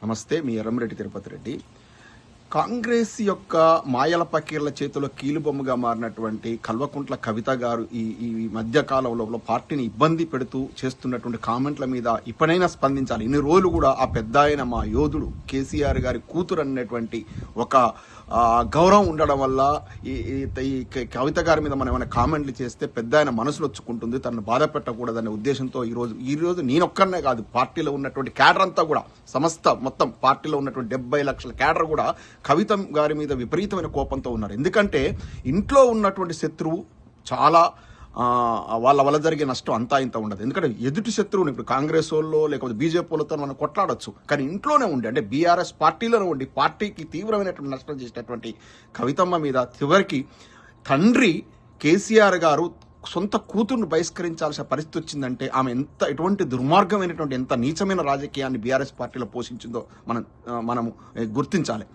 నమస్తే, మీ ఎర్రంరెడ్డి తిరుపతి రెడ్డి. కాంగ్రెస్ యొక్క మాయల పకీర్ల చేతిలో కీలుబొమ్మగా మారినటువంటి కల్వకుంట్ల కవిత గారు ఈ మధ్య కాలంలో పార్టీని ఇబ్బంది పెడుతూ చేస్తున్నటువంటి కామెంట్ల మీద ఇప్పుడైనా స్పందించాలి. ఇన్ని రోజులు కూడా ఆ పెద్ద ఆయన మా యోధుడు కేసీఆర్ గారి కూతురు అనేటువంటి ఒక గౌరవం ఉండడం వల్ల ఈ కవిత గారి మీద మనం ఏమైనా కామెంట్లు చేస్తే పెద్ద ఆయన మనసులో వచ్చుకుంటుంది, తనను బాధ పెట్టకూడదనే ఉద్దేశంతో ఈరోజు నేనొక్కనే కాదు, పార్టీలో ఉన్నటువంటి క్యాడర్ అంతా కూడా, మొత్తం పార్టీలో ఉన్నటువంటి 70 లక్షల క్యాడర్ కూడా కవిత గారి మీద విపరీతమైన కోపంతో ఉన్నారు. ఎందుకంటే ఇంట్లో ఉన్నటువంటి శత్రువు చాలా వాళ్ళ వల్ల జరిగే నష్టం అంతా ఇంత ఉండదు. ఎందుకంటే ఎదుటి శత్రువుని ఇప్పుడు కాంగ్రెస్ వాళ్ళు లేకపోతే బీజేపీ వాళ్ళతో మనం కొట్లాడొచ్చు, కానీ ఇంట్లోనే ఉండి అంటే బీఆర్ఎస్ పార్టీలోనే ఉండి పార్టీకి తీవ్రమైనటువంటి నష్టం చేసినటువంటి కవితమ్మ మీద చివరికి తండ్రి కేసీఆర్ గారు సొంత కూతురును బహిష్కరించాల్సిన పరిస్థితి వచ్చిందంటే ఆమె ఎటువంటి దుర్మార్గమైనటువంటి ఎంత నీచమైన రాజకీయాన్ని బీఆర్ఎస్ పార్టీలో పోషించిందో మనము గుర్తించాలి.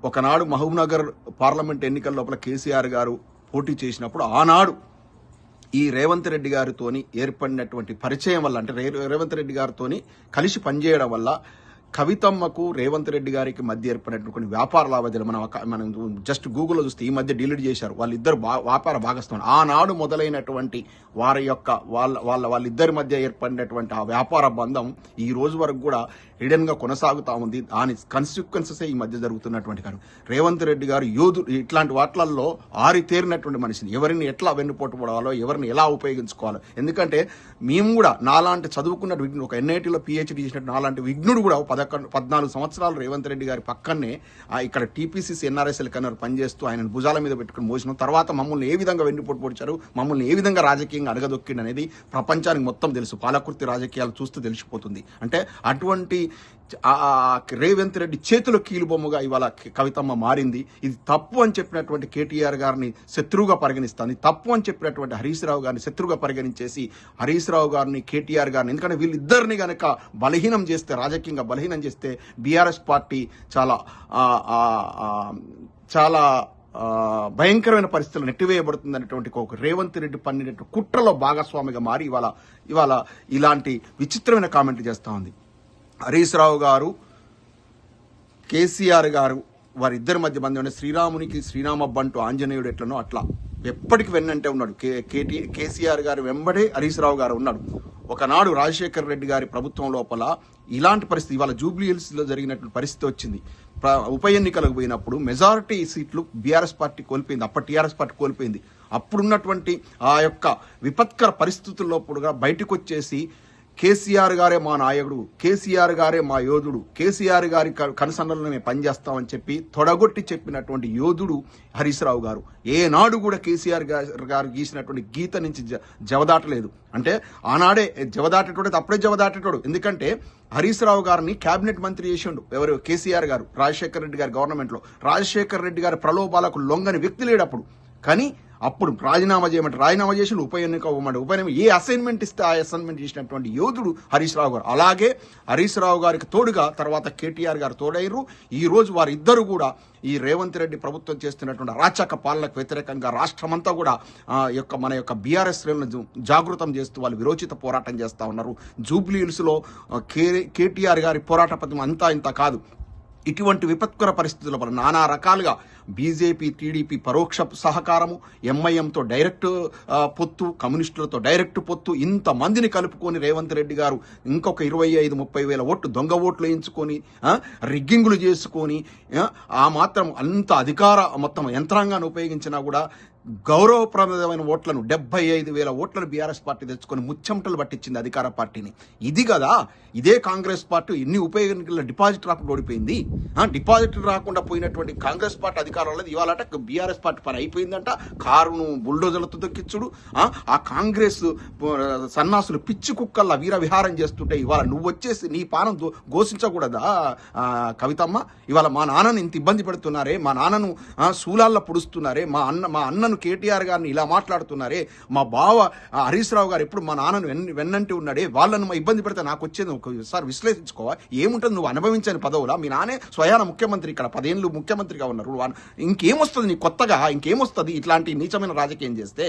ఒకనాడు మహబూబ్నగర్ పార్లమెంట్ ఎన్నికల లోపల కేసీఆర్ గారు పోటీ చేసినప్పుడు ఆనాడు ఈ రేవంత్ రెడ్డి గారితోని ఏర్పడినటువంటి పరిచయం వల్ల, అంటే రేవంత్ రెడ్డి గారితోని కలిసి పనిచేయడం వల్ల కవితమ్మకు రేవంత్ రెడ్డి గారికి మధ్య ఏర్పడినటువంటి వ్యాపార లావాదేవీలు మనం జస్ట్ గూగుల్లో చూస్తే ఈ మధ్య డిలీట్ చేశారు. వాళ్ళిద్దరు వ్యాపార భాగస్వాములు. ఆనాడు మొదలైనటువంటి వాళ్ళిద్దరి మధ్య ఏర్పడినటువంటి ఆ వ్యాపార బంధం ఈ రోజు వరకు కూడా హిడెన్ గా కొనసాగుతా ఉంది. దాని కన్సిక్వెన్సెస్ ఈ మధ్య జరుగుతున్నటువంటి కాదు. రేవంత్ రెడ్డి గారు ఇట్లాంటి వాటిల్లో ఆరితేరినటువంటి మనిషిని, ఎవరిని ఎట్లా వెన్నుపోటు పడాలో, ఎవరిని ఎలా ఉపయోగించుకోవాలో. ఎందుకంటే మేము కూడా నాలాంటి చదువుకున్న విఘ్నుడు, ఒక ఎన్ఐటీలో పిహెచ్డీ చేసినట్టు నాలాంటి విఘ్నుడు కూడా 14 సంవత్సరాలు రేవంత్ రెడ్డి గారి పక్కనే ఇక్కడ టీపీసీసీ ఎన్ఆర్ఎస్ఎల్ కన్నారు పనిచేస్తూ ఆయన భుజాల మీద పెట్టుకుని మోసిన తర్వాత మమ్మల్ని ఏ విధంగా వెన్నుపోటు పొడిచారు, మమ్మల్ని ఏ విధంగా రాజకీయంగా అడగదొక్కింది అనేది ప్రపంచానికి మొత్తం తెలుసు. పాలకుర్తి రాజకీయాలు చూస్తూ తెలిసిపోతుంది. అంటే అటువంటి రేవంత్ రెడ్డి చేతిలో కీలుబొమ్మగా ఇవాళ కవితమ్మ మారింది. ఇది తప్పు అని చెప్పినటువంటి కేటీఆర్ గారిని శత్రువుగా పరిగణిస్తుంది. తప్పు అని చెప్పినటువంటి హరీష్ రావు గారిని శత్రువుగా పరిగణించేసి హరీష్ రావు గారిని, కేటీఆర్ గారిని, ఎందుకంటే వీళ్ళిద్దరిని గనక బలహీనం చేస్తే, రాజకీయంగా బలహీనం చేస్తే బీఆర్ఎస్ పార్టీ చాలా భయంకరమైన పరిస్థితులు నెట్టివేయబడుతుంది అనేటువంటి ఒక రేవంత్ రెడ్డి పన్నినట్టు కుట్రలో భాగస్వామిగా మారి ఇవాళ ఇలాంటి విచిత్రమైన కామెంట్లు చేస్తా ఉంది. హరీష్ రావు గారు, కేసీఆర్ గారు, వారిద్దరి మధ్య బంధం శ్రీరామునికి శ్రీరామబ్బంటూ ఆంజనేయుడు ఎట్లనో అట్లా ఎప్పటికి వెన్నంటే ఉన్నాడు. కేసీఆర్ గారు వెంబడే హరీష్ రావు గారు ఉన్నాడు. ఒకనాడు రాజశేఖర్ రెడ్డి గారి ప్రభుత్వం లోపల ఇలాంటి పరిస్థితి, ఇవాళ జూబ్లీ హిల్స్ లో జరిగినటువంటి పరిస్థితి వచ్చింది. ఉప ఎన్నికలకు పోయినప్పుడు మెజారిటీ సీట్లు బీఆర్ఎస్ పార్టీ కోల్పోయింది, అప్పటి టీఆర్ఎస్ పార్టీ కోల్పోయింది. అప్పుడున్నటువంటి ఆ యొక్క విపత్కర పరిస్థితుల్లో బయటకు వచ్చేసి కేసీఆర్ గారే మా నాయకుడు, కేసీఆర్ గారే మా యోధుడు, కేసీఆర్ గారి కనుసన్నలను మేము పనిచేస్తామని చెప్పి తొడగొట్టి చెప్పినటువంటి యోధుడు హరీష్ రావు గారు. ఏనాడు కూడా కేసీఆర్ గారు గీసినటువంటి గీత నుంచి జవదాటలేదు. అంటే ఆనాడే జవదాటేటోడు, అప్పుడే జవదాటేటోడు. ఎందుకంటే హరీష్ రావు గారిని కేబినెట్ మంత్రి చేసిండు ఎవరు, కేసీఆర్ గారు, రాజశేఖర్ రెడ్డి గారి గవర్నమెంట్ లో. రాజశేఖర్ రెడ్డి గారి ప్రలోభాలకు లొంగని వ్యక్తి లేడు అప్పుడు. కానీ అప్పుడు రాజీనామా చేయమంటే రాజీనామా చేసి ఉప ఎన్నిక ఏ అసైన్మెంట్ ఇస్తే ఆ అసైన్మెంట్ చేసినటువంటి యోధుడు హరీష్ రావు గారు. అలాగే హరీష్ రావు గారికి తోడుగా తర్వాత కేటీఆర్ గారు తోడయ్యారు. ఈ రోజు వారిద్దరు కూడా ఈ రేవంత్ రెడ్డి ప్రభుత్వం చేస్తున్నటువంటి అరాచక పాలనకు వ్యతిరేకంగా రాష్ట్రమంతా కూడా మన యొక్క బీఆర్ఎస్ శ్రేణులను జాగృతం చేస్తూ వాళ్ళు విరోచిత పోరాటం చేస్తా ఉన్నారు. జూబ్లీ హిల్స్ లో కేటీఆర్ గారి పోరాట పథకం అంతా ఇంత కాదు. ఇటువంటి విపత్కర పరిస్థితుల వల్ల నానా రకాలుగా బీజేపీ, టీడీపీ పరోక్ష సహకారము, ఎంఐఎంతో డైరెక్ట్ పొత్తు, కమ్యూనిస్టులతో డైరెక్ట్ పొత్తు, ఇంతమందిని కలుపుకొని రేవంత్ రెడ్డి గారు ఇంకొక 25-30 వేల ఓట్లు దొంగ ఓట్లు వేయించుకొని రిగ్గింగులు చేసుకొని ఆ మాత్రం అంత అధికార మొత్తం యంత్రాంగాన్ని ఉపయోగించినా కూడా గౌరవప్రదమైన ఓట్లను 75,000 ఓట్లను బీఆర్ఎస్ పార్టీ తెచ్చుకొని ముచ్చెమటలు పట్టించింది అధికార పార్టీని. ఇది కదా, ఇదే కాంగ్రెస్ పార్టీ ఎన్ని ఉప ఎన్నికల్లో డిపాజిట్ రాకుండా ఓడిపోయింది. డిపాజిట్ రాకుండా పోయినటువంటి కాంగ్రెస్ పార్టీ అధికారంలో ఇవాళ బీఆర్ఎస్ పార్టీ పని అయిపోయిందంట. కారును బుల్డోజర్లతో దొక్కించుడు, ఆ కాంగ్రెస్ సన్నాసులు పిచ్చి కుక్కల్లా వీర విహారం చేస్తుంటే ఇవాళ నువ్వు వచ్చేసి నీ పానం ఘోషించకూడదా కవితమ్మ? ఇవాళ మా నాన్నను ఇంత ఇబ్బంది పెడుతున్నారే, మా నాన్నను శూలాల్లో పుడుస్తున్నారే, మా అన్నను నాన్నను కేటీఆర్ గారిని ఇలా మాట్లాడుతున్నారే, మా బావ హరీష్ రావు గారు ఎప్పుడు మా నాన్నను వెన్నంటి ఉన్నాడే, వాళ్ళను ఇబ్బంది పెడితే నాకు వచ్చేది ఒకసారి విశ్లేషించుకోవా. ఏముంటుంది, నువ్వు అనుభవించని పదవులా? మీ నాన్నే స్వయాన ముఖ్యమంత్రి, ఇక్కడ 10 ఏళ్ళు ముఖ్యమంత్రిగా ఉన్నారు. ఇంకేమొస్తుంది నీకు కొత్తగా? ఇంకేమొస్తుంది ఇట్లాంటి నీచమైన రాజకీయం చేస్తే?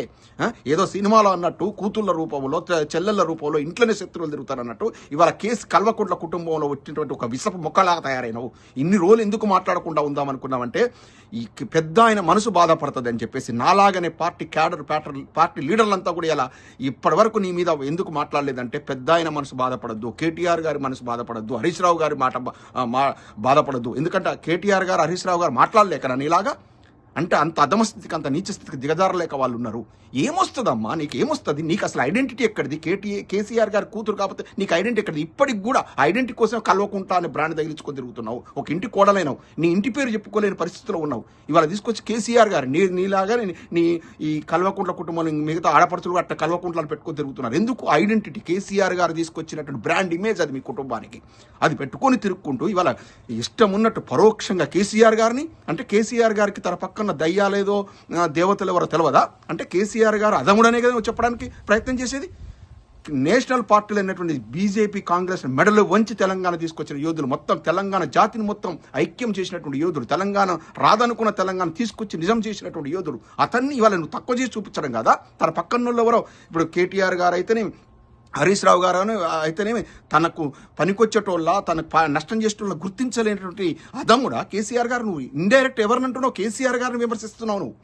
ఏదో సినిమాలో అన్నట్టు కూతుళ్ళ రూపంలో, చెల్లెళ్ళ రూపంలో ఇంట్లోనే శత్రువులు తిరుగుతారన్నట్టు ఇవాళ కేసు కల్వకుంట్ల కుటుంబంలో వచ్చినటువంటి ఒక విషపు మొక్కలాగా తయారైనవు. ఇన్ని రోజులు ఎందుకు మాట్లాడకుండా ఉందాం అనుకున్నామంటే, ఈ పెద్ద ఆయన మనసు బాధపడుతుంది అని చెప్పేసి నాలాగనే పార్టీ లీడర్లంతా కూడా ఇలా ఇప్పటి వరకు నీ మీద ఎందుకు మాట్లాడలేదంటే, పెద్ద ఆయన మనసు బాధపడద్దు, కేటీఆర్ గారి మనసు బాధపడద్దు, హరీష్ రావు గారి బాధపడద్దు. ఎందుకంటే కేటీఆర్ గారు, హరీష్ రావు గారు మాట్లాడలేకనా నీలాగా? అంటే అంత అధమ స్థితికి, అంత నీచ స్థితికి దిగజారలేక వాళ్ళు ఉన్నారు. ఏమొస్తుందమ్మా నీకు? ఏమొస్తుంది నీకు? అసలు ఐడెంటిటీ ఎక్కడిది? కేసీఆర్ గారి కూతురు కాకపోతే నీకు ఐడెంటిటీ ఎక్కడిది? ఇప్పటికి కూడా ఐడెంటిటీ కోసం కల్వకుంటా అనే బ్రాండ్ తగిలించుకొని తిరుగుతున్నావు. ఒక ఇంటి కోడలైనావు, నీ ఇంటి పేరు చెప్పుకోలేని పరిస్థితిలో ఉన్నావు. ఇవాళ తీసుకొచ్చి కేసీఆర్ గారు నీలాగా నీ ఈ కల్వకుంట్ల కుటుంబంలో మిగతా ఆడపడుచులు అట్లా కల్వకుంట్లను పెట్టుకొని తిరుగుతున్నారు. ఎందుకు? ఐడెంటిటీ. కేసీఆర్ గారు తీసుకొచ్చినటువంటి బ్రాండ్ ఇమేజ్ అది మీ కుటుంబానికి. అది పెట్టుకొని తిరుక్కుంటూ ఇవాళ ఇష్టం ఉన్నట్టు పరోక్షంగా కేసీఆర్ గారిని, అంటే కేసీఆర్ గారికి తన పక్కన దయ్యాలేదో దేవతలు ఎవరో తెలియదా? అంటే కేసీఆర్ గారు అదముడనే కదా చెప్పడానికి ప్రయత్నం చేసేది. నేషనల్ పార్టీలు అయినటువంటి బీజేపీ, కాంగ్రెస్ మెడలు వంచి తెలంగాణ తీసుకొచ్చిన యోధులు, మొత్తం తెలంగాణ జాతిని మొత్తం ఐక్యం చేసినటువంటి యోధుడు, తెలంగాణ రాదనుకున్న తెలంగాణ తీసుకొచ్చి నిజం చేసినటువంటి యోధుడు. అతన్ని ఇవాళ నువ్వు తక్కువ చేసి చూపించడం కదా. తన పక్కన ఎవరో, ఇప్పుడు కేటీఆర్ గారు అయితేనే, హరీష్ రావు గారు అయితేనేమి తనకు పనికొచ్చేటోళ్ళ, తనకు నష్టం చేసేటోళ్ళ గుర్తించలేనటువంటి అదమ్ముడా కేసీఆర్ గారు? నువ్వు ఇండైరెక్ట్ ఎవరినంటున్నావు? కేసీఆర్ గారిని విమర్శిస్తున్నావు నువ్వు.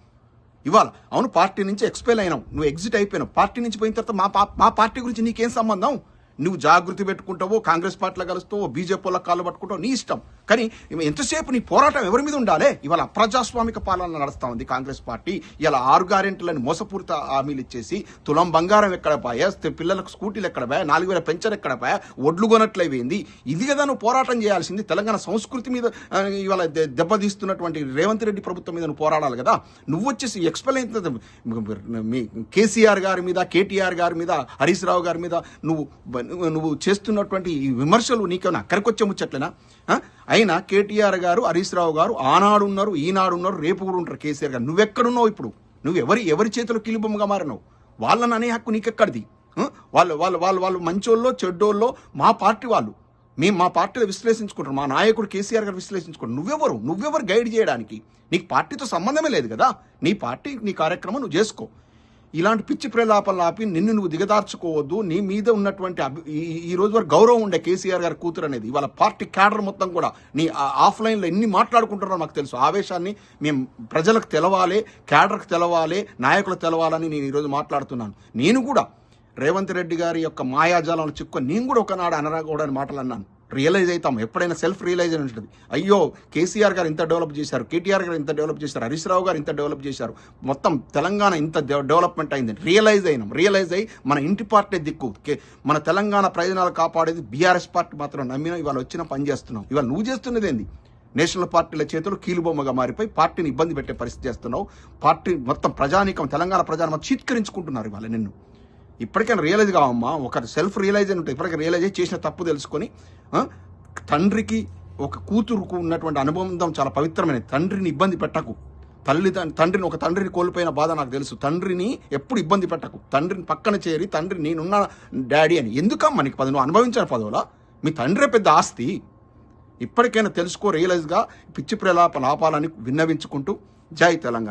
ఇవాళ అవును పార్టీ నుంచి ఎక్స్పెల్ అయినావు, నువ్వు ఎగ్జిట్ అయిపోయినావు. పార్టీ నుంచి పోయిన తర్వాత మా పార్టీ గురించి నీకేం సంబంధం? నువ్వు జాగృతి పెట్టుకుంటావో, కాంగ్రెస్ పార్టీలో కలుస్తావో, బీజేపీ వాళ్ళ కాళ్ళు పట్టుకుంటావు, నీ ఇష్టం. కానీ ఎంతసేపు నీ పోరాటం ఎవరి మీద ఉండాలి? ఇవాళ అప్రజాస్వామిక పాలన నడుస్తా ఉంది కాంగ్రెస్ పార్టీ. ఇలా 6 గ్యారెంటీలను మోసపూరిత హామీలు ఇచ్చేసి తులం బంగారం ఎక్కడ పాయా, పిల్లలకు స్కూటీలు ఎక్కడ పాయా, 4000 పెన్షన్ ఎక్కడ పాయా, ఒడ్లు కొనట్లయిపోయింది. ఇది కదా నువ్వు పోరాటం చేయాల్సింది. తెలంగాణ సంస్కృతి మీద ఇవాళ దెబ్బతీస్తున్నటువంటి రేవంత్ రెడ్డి ప్రభుత్వం మీద నువ్వు పోరాడాలి కదా. నువ్వు వచ్చేసి ఎక్స్పెల్ అయిన మీ కేసీఆర్ గారి మీద, కేటీఆర్ గారి మీద, హరీష్ రావు గారి మీద నువ్వు చేస్తున్నటువంటి ఈ విమర్శలు నీకేమైనా అక్కడికొచ్చే ముచ్చట్లేనా? అయినా కేటీఆర్ గారు, హరీష్ రావు గారు ఆనాడు ఉన్నారు, ఈనాడు ఉన్నారు, రేపు కూడా ఉంటారు. కేసీఆర్ గారు నువ్వెక్కడున్నావు ఇప్పుడు? నువ్వు ఎవరి చేతిలో కిలుబొమ్మగా మారినావు? వాళ్ళని అనే హక్కు నీకెక్కడిది? వాళ్ళు మంచోళ్ళో చెడ్డోళ్ళో మా పార్టీ వాళ్ళు. మేము మా పార్టీలో విశ్లేషించుకుంటారు, మా నాయకుడు కేసీఆర్ గారు విశ్లేషించుకుంటారు. నువ్వెవరు గైడ్ చేయడానికి? నీకు పార్టీతో సంబంధమే లేదు కదా. నీ పార్టీ, నీ కార్యక్రమం నువ్వు చేసుకో. ఇలాంటి పిచ్చి ప్రలాపనలు ఆపి నిన్ను నువ్వు దిగదార్చుకోవద్దు. నీ మీద ఉన్నటువంటి ఈ రోజు వరకు గౌరవం ఉండే కేసీఆర్ గారి కూతురు అనేది ఇవాళ పార్టీ క్యాడర్ మొత్తం కూడా నీ ఆఫ్లైన్లో ఎన్ని మాట్లాడుకుంటున్నారో మాకు తెలుసు. ఆవేశాన్ని మేము ప్రజలకు తెలవాలి, క్యాడర్కి తెలవాలి, నాయకులకు తెలవాలని నేను ఈరోజు మాట్లాడుతున్నాను. నేను కూడా రేవంత్ రెడ్డి గారి యొక్క మాయాజాలను చిక్కుని నేను కూడా ఒకనాడు అనరాగూడని మాటలు అన్నాను. రియలైజ్ అవుతాం, ఎప్పుడైనా సెల్ఫ్ రియలైజ్ అని ఉంటుంది. అయ్యో కేసీఆర్ గారు ఇంత డెవలప్ చేశారు, కేటీఆర్ గారు ఇంత డెవలప్ చేశారు, హరీష్ రావు గారు ఇంత డెవలప్ చేశారు, మొత్తం తెలంగాణ ఇంత డెవలప్మెంట్ అయింది. రియలైజ్ అయ్యి మన ఇంటి పార్టీ దిక్కు, మన తెలంగాణ ప్రయోజనాలు కాపాడేది బీఆర్ఎస్ పార్టీ మాత్రం నమ్మినా ఇవాళ వచ్చిన పని చేస్తున్నాం. ఇవాళ నువ్వు చేస్తున్నది ఏంది? నేషనల్ పార్టీల చేతులు కీలుబొమ్మగా మారిపోయి పార్టీని ఇబ్బంది పెట్టే పరిస్థితి చేస్తున్నావు. పార్టీ మొత్తం ప్రజానీకం, తెలంగాణ ప్రజానికం చీత్కరించుకుంటున్నారు ఇవాళ నిన్ను. ఇప్పటికైనా రియలైజ్ కావమ్మా. ఒక సెల్ఫ్ రియలైజ్ అని ఉంటుంది. ఇప్పటికీ రియలైజ్ అయ్యి చేసిన తప్పు తెలుసుకొని, తండ్రికి ఒక కూతురుకు ఉన్నటువంటి అనుబంధం చాలా పవిత్రమైనది. తండ్రిని ఇబ్బంది పెట్టకు. ఒక తండ్రిని కోల్పోయిన బాధ నాకు తెలుసు. తండ్రిని ఎప్పుడు ఇబ్బంది పెట్టకు. తండ్రిని పక్కన చేరి, తండ్రి నేనున్న డాడీ అని. ఎందుకమ్మా నీకు నువ్వు అనుభవించిన పదవులా? మీ తండ్రే పెద్ద ఆస్తి. ఇప్పటికైనా తెలుసుకో, రియలైజ్గా పిచ్చి ప్రలాపాలని విన్నవించుకుంటూ జై తెలంగాణ.